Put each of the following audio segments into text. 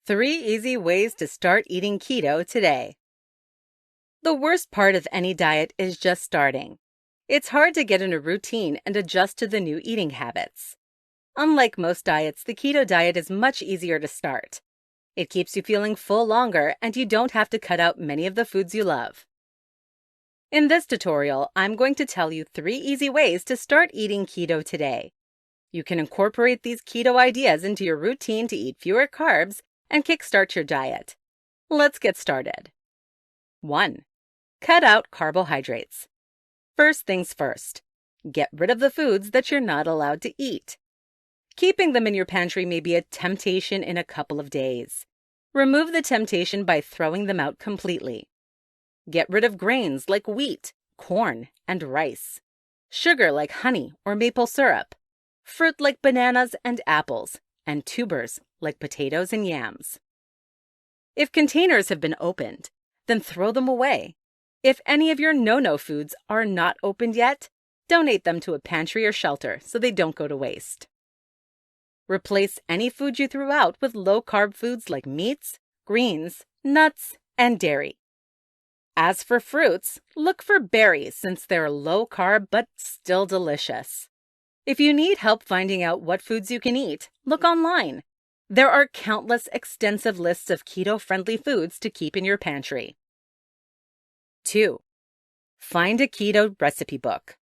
3 easy ways to start eating keto today. The worst part of any diet is just starting. It's hard to get in a routine and adjust to the new eating habits. Unlike most diets, the keto diet is much easier to start. It keeps you feeling full longer, and you don't have to cut out many of the foods you love. In this tutorial, I'm going to tell you 3 easy ways to start eating keto today. You can incorporate these keto ideas into your routine to eat fewer carbs and kickstart your diet. Let's get started. 1. Cut out carbohydrates. First things first, get rid of the foods that you're not allowed to eat. Keeping them in your pantry may be a temptation in a couple of days. Remove the temptation by throwing them out completely. Get rid of grains like wheat, corn, and rice. Sugar like honey or maple syrup. Fruit like bananas and apples, and tubers like potatoes and yams. If containers have been opened, then throw them away. If any of your no-no foods are not opened yet, donate them to a pantry or shelter so they don't go to waste. Replace any food you threw out with low-carb foods like meats, greens, nuts, and dairy. As for fruits, look for berries since they're low-carb but still delicious. If you need help finding out what foods you can eat, look online. There are countless extensive lists of keto-friendly foods to keep in your pantry. 2. Find a keto recipe book.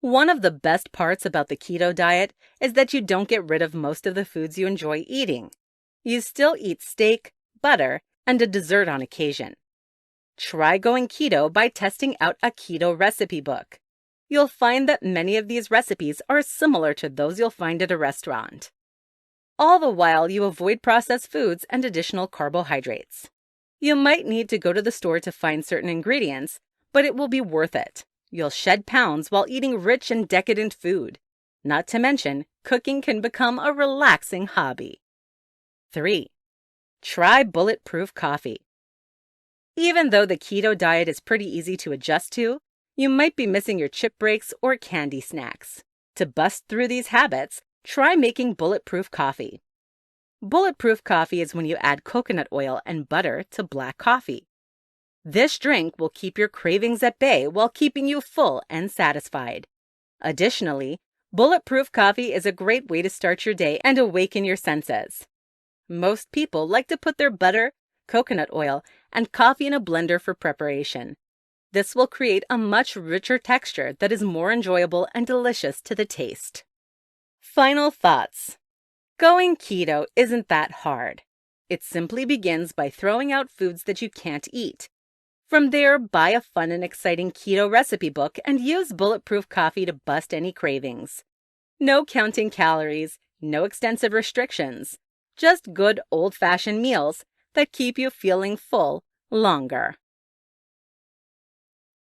One of the best parts about the keto diet is that you don't get rid of most of the foods you enjoy eating. You still eat steak, butter, and a dessert on occasion. Try going keto by testing out a keto recipe book. You'll find that many of these recipes are similar to those you'll find at a restaurant. All the while, you avoid processed foods and additional carbohydrates. You might need to go to the store to find certain ingredients, but it will be worth it. You'll shed pounds while eating rich and decadent food. Not to mention, cooking can become a relaxing hobby. 3. Try bulletproof coffee. Even though the keto diet is pretty easy to adjust to, you might be missing your chip breaks or candy snacks. To bust through these habits, try making bulletproof coffee. Bulletproof coffee is when you add coconut oil and butter to black coffee. This drink will keep your cravings at bay while keeping you full and satisfied. Additionally, bulletproof coffee is a great way to start your day and awaken your senses. Most people like to put their butter, coconut oil, and coffee in a blender for preparation. This will create a much richer texture that is more enjoyable and delicious to the taste. Final thoughts. Going keto isn't that hard. It simply begins by throwing out foods that you can't eat. From there, buy a fun and exciting keto recipe book and use bulletproof coffee to bust any cravings. No counting calories, no extensive restrictions. Just good old-fashioned meals that keep you feeling full longer.